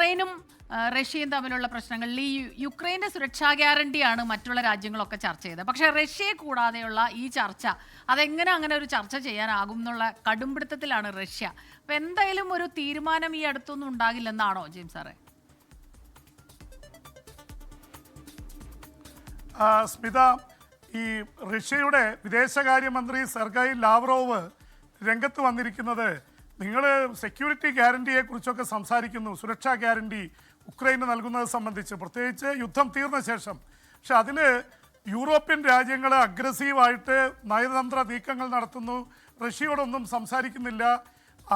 യുക്രൈനും റഷ്യയും തമ്മിലുള്ള പ്രശ്നങ്ങളിൽ ഈ യുക്രൈൻ്റെ സുരക്ഷാ ഗ്യാരണ്ടിയാണ് മറ്റുള്ള രാജ്യങ്ങളൊക്കെ ചർച്ച ചെയ്തത്. പക്ഷേ റഷ്യയെ കൂടാതെയുള്ള ഈ ചർച്ച അതെങ്ങനെ അങ്ങനെ ഒരു ചർച്ച ചെയ്യാനാകും എന്നുള്ള കടുംപിടുത്തത്തിലാണ് റഷ്യ. അപ്പം എന്തായാലും ഒരു തീരുമാനം ഈ അടുത്തൊന്നും ഉണ്ടാകില്ലെന്നാണോ ജെയിംസ് സാറേ? സ്മിത, ഈ റഷ്യയുടെ വിദേശകാര്യമന്ത്രി സെർഗൈ ലാവ്റോവ് രംഗത്ത് വന്നിരിക്കുന്നത്, നിങ്ങൾ സെക്യൂരിറ്റി ഗ്യാരണ്ടിയെ കുറിച്ചൊക്കെ സംസാരിക്കുന്നു, സുരക്ഷാ ഗ്യാരണ്ടി ഉക്രൈന് നൽകുന്നത് സംബന്ധിച്ച്, പ്രത്യേകിച്ച് യുദ്ധം തീർന്ന ശേഷം. പക്ഷെ അതിൽ യൂറോപ്യൻ രാജ്യങ്ങൾ അഗ്രസീവായിട്ട് നയതന്ത്ര നീക്കങ്ങൾ നടത്തുന്നു, റഷ്യയോടൊന്നും സംസാരിക്കുന്നില്ല.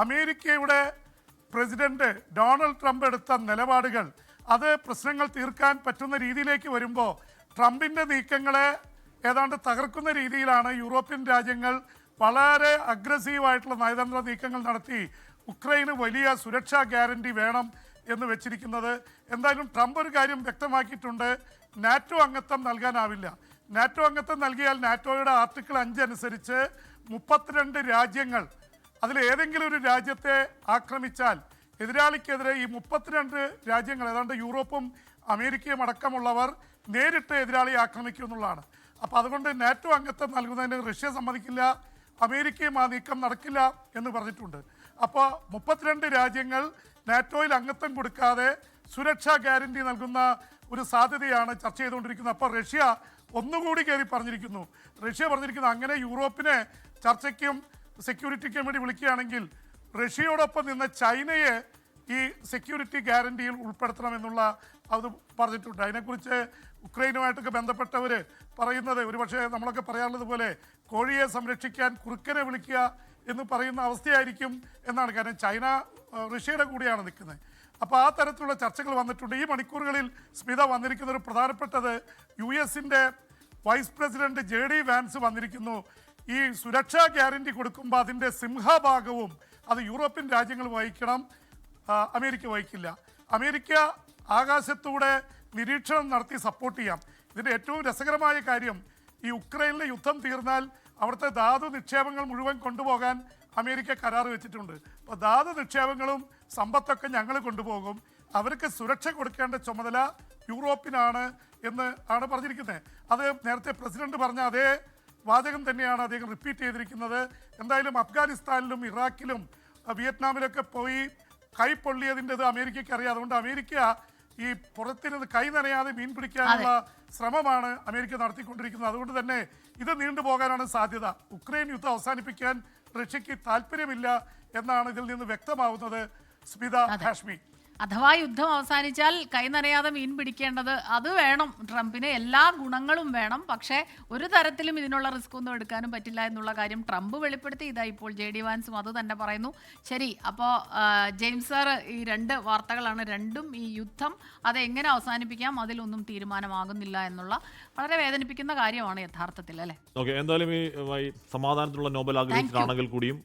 അമേരിക്കയുടെ പ്രസിഡന്റ് ഡൊണാൾഡ് ട്രംപ് എടുത്ത നിലപാടുകൾ അത് പ്രശ്നങ്ങൾ തീർക്കാൻ പറ്റുന്ന രീതിയിലേക്ക് വരുമ്പോൾ ട്രംപിൻ്റെ നീക്കങ്ങളെ ഏതാണ്ട് തകർക്കുന്ന രീതിയിലാണ് യൂറോപ്യൻ രാജ്യങ്ങൾ വളരെ അഗ്രസീവായിട്ടുള്ള നയതന്ത്ര നീക്കങ്ങൾ നടത്തി ഉക്രൈന് വലിയ സുരക്ഷാ ഗ്യാരണ്ടി വേണം എന്ന് വെച്ചിരിക്കുന്നത്. എന്തായാലും ട്രംപ് ഒരു കാര്യം വ്യക്തമാക്കിയിട്ടുണ്ട്, നാറ്റോ അംഗത്വം നൽകാനാവില്ല. നാറ്റോ അംഗത്വം നൽകിയാൽ നാറ്റോയുടെ ആർട്ടിക്കിൾ 5 അനുസരിച്ച് 32 രാജ്യങ്ങൾ അതിൽ ഏതെങ്കിലും ഒരു രാജ്യത്തെ ആക്രമിച്ചാൽ എതിരാളിക്കെതിരെ ഈ 32 രാജ്യങ്ങൾ, ഏതാണ്ട് യൂറോപ്പും അമേരിക്കയും അടക്കമുള്ളവർ നേരിട്ട് എതിരാളിയെ ആക്രമിക്കും എന്നുള്ളതാണ്. അപ്പോൾ അതുകൊണ്ട് നാറ്റോ അംഗത്വം നൽകുന്നതിന് റഷ്യ സമ്മതിക്കില്ല, അമേരിക്കയും ആ നീക്കം നടക്കില്ല എന്ന് പറഞ്ഞിട്ടുണ്ട്. അപ്പോൾ 32 രാജ്യങ്ങൾ നാറ്റോയിൽ അംഗത്വം കൊടുക്കാതെ സുരക്ഷാ ഗ്യാരണ്ടി നൽകുന്ന ഒരു സാധ്യതയാണ് ചർച്ച ചെയ്തുകൊണ്ടിരിക്കുന്നത്. അപ്പോൾ റഷ്യ ഒന്നുകൂടി കയറി പറഞ്ഞിരിക്കുന്നു, അങ്ങനെ യൂറോപ്പിനെ ചർച്ചയ്ക്കും സെക്യൂരിറ്റിക്കും വേണ്ടി വിളിക്കുകയാണെങ്കിൽ റഷ്യയോടൊപ്പം നിന്ന് ചൈനയെ ഈ സെക്യൂരിറ്റി ഗ്യാരണ്ടിയിൽ ഉൾപ്പെടുത്തണമെന്നുള്ള അത് പറഞ്ഞിട്ടുണ്ട്. അതിനെക്കുറിച്ച് ഉക്രൈനുമായിട്ടൊക്കെ ബന്ധപ്പെട്ടവർ പറയുന്നത്, ഒരുപക്ഷെ നമ്മളൊക്കെ പറയാറുള്ളത് പോലെ കോഴിയെ സംരക്ഷിക്കാൻ കുറുക്കനെ വിളിക്കുക എന്ന് പറയുന്ന അവസ്ഥയായിരിക്കും എന്നാണ്. കാരണം ചൈന റഷ്യയുടെ കൂടെയാണ് നിൽക്കുന്നത്. അപ്പോൾ ആ തരത്തിലുള്ള ചർച്ചകൾ വന്നിട്ടുണ്ട്. ഈ മണിക്കൂറുകളിൽ സ്മിത വന്നിരിക്കുന്ന ഒരു പ്രധാനപ്പെട്ടത്, US-ൻ്റെ വൈസ് പ്രസിഡന്റ് JD വാൻസ് വന്നിരിക്കുന്നു. ഈ സുരക്ഷാ ഗ്യാരണ്ടി കൊടുക്കുമ്പോൾ അതിൻ്റെ സിംഹഭാഗവും അത് യൂറോപ്യൻ രാജ്യങ്ങൾ വഹിക്കണം, അമേരിക്ക വഹിക്കില്ല. അമേരിക്ക ആകാശത്തൂടെ നിരീക്ഷണം നടത്തി സപ്പോർട്ട് ചെയ്യാം. ഇതിൻ്റെ ഏറ്റവും രസകരമായ കാര്യം, ഈ ഉക്രൈനിലെ യുദ്ധം തീർന്നാൽ അവിടുത്തെ ധാതു നിക്ഷേപങ്ങൾ മുഴുവൻ കൊണ്ടുപോകാൻ അമേരിക്ക കരാർ വെച്ചിട്ടുണ്ട്. അപ്പോൾ ധാതു നിക്ഷേപങ്ങളും സമ്പത്തൊക്കെ ഞങ്ങൾ കൊണ്ടുപോകും, അവർക്ക് സുരക്ഷ കൊടുക്കേണ്ട ചുമതല യൂറോപ്പിനാണ് എന്ന് ആണ് പറഞ്ഞിരിക്കുന്നത്. അത് നേരത്തെ പ്രസിഡന്റ് പറഞ്ഞ അതേ വാചകം തന്നെയാണ് അദ്ദേഹം റിപ്പീറ്റ് ചെയ്തിരിക്കുന്നത്. എന്തായാലും അഫ്ഗാനിസ്ഥാനിലും ഇറാഖിലും വിയറ്റ്നാമിലൊക്കെ പോയി കൈ പൊള്ളിയതിൻ്റെത് അമേരിക്കയ്ക്ക് അറിയാം. അതുകൊണ്ട് അമേരിക്ക ഈ പുറത്തിരുന്ന് കൈ നനയാതെ മീൻ പിടിക്കാനുള്ള ശ്രമമാണ് അമേരിക്ക നടത്തിക്കൊണ്ടിരിക്കുന്നത്. അതുകൊണ്ട് തന്നെ ഇത് നീണ്ടുപോകാനാണ് സാധ്യത. ഉക്രൈൻ യുദ്ധം അവസാനിപ്പിക്കാൻ റഷ്യക്ക് താല്പര്യമില്ല എന്നാണ് ഇതിൽ നിന്ന് വ്യക്തമാവുന്നത്. സ്മിത, ഹാഷ്മി, അഥവാ യുദ്ധം അവസാനിച്ചാൽ കൈ നനയാതെ മീൻ പിടിക്കേണ്ടത് അത് വേണം, ട്രംപിന് എല്ലാ ഗുണങ്ങളും വേണം, പക്ഷേ ഒരു തരത്തിലും ഇതിനുള്ള റിസ്ക് ഒന്നും എടുക്കാനും പറ്റില്ല എന്നുള്ള കാര്യം ട്രംപ് വെളിപ്പെടുത്തി. ഇതാ ഇപ്പോൾ JD വാൻസും അത് തന്നെ പറയുന്നു. ശരി, അപ്പോൾ ജെയിംസ് സാർ, ഈ 2 വാർത്തകളാണ്, രണ്ടും ഈ യുദ്ധം അതെങ്ങനെ അവസാനിപ്പിക്കാം അതിലൊന്നും തീരുമാനമാകുന്നില്ല എന്നുള്ള വളരെ വേദനിപ്പിക്കുന്ന കാര്യമാണ് യഥാർത്ഥത്തിൽ, അല്ലേ? ഓക്കെ, എന്തായാലും ഈ സമാധാനത്തിലുള്ള നോബൽ ആഗ്രഹിച്ചിട്ടാണെങ്കിൽ കൂടിയും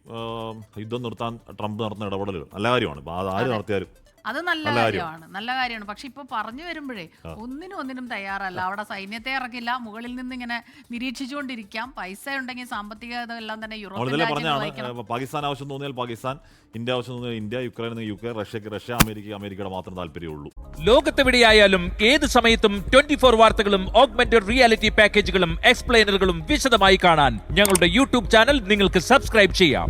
യുദ്ധം നിർത്താൻ ട്രംപ് നടത്തുന്ന ഇടപെടലുകൾ നല്ല കാര്യമാണ്. അത് ആര് നടത്തിയാലും അത് നല്ല കാര്യമാണ്. പക്ഷെ ഇപ്പൊ പറഞ്ഞു വരുമ്പോഴേ ഒന്നിനും തയ്യാറല്ല. അവിടെ സൈന്യത്തെ ഇറക്കില്ല, മുകളിൽ നിന്ന് ഇങ്ങനെ നിരീക്ഷിച്ചുകൊണ്ടിരിക്കാം. പൈസ ഉണ്ടെങ്കിൽ സാമ്പത്തിക എല്ലാം തന്നെ യൂറോപ്പിൽ പാകിസ്ഥാൻ ആവശ്യം തോന്നിയാൽ പാകിസ്ഥാൻ, ഇന്ത്യ ആവശ്യം തോന്നിയാൽ ഇന്ത്യ, യുക്രൈൻ യുക്രൈൻ, റഷ്യക്ക് റഷ്യ, അമേരിക്കയുടെ മാത്രം താല്പര്യമുള്ളൂ. ലോകത്തെവിടെയായാലും ഏത് സമയത്തും 24 വാർത്തകളും ഓഗ്മെന്റഡ് റിയാലിറ്റി പാക്കേജുകളും എക്സ്പ്ലെയിനറുകളും വിശദമായി കാണാൻ ഞങ്ങളുടെ YouTube ചാനൽ നിങ്ങൾക്ക് സബ്സ്ക്രൈബ് ചെയ്യാം.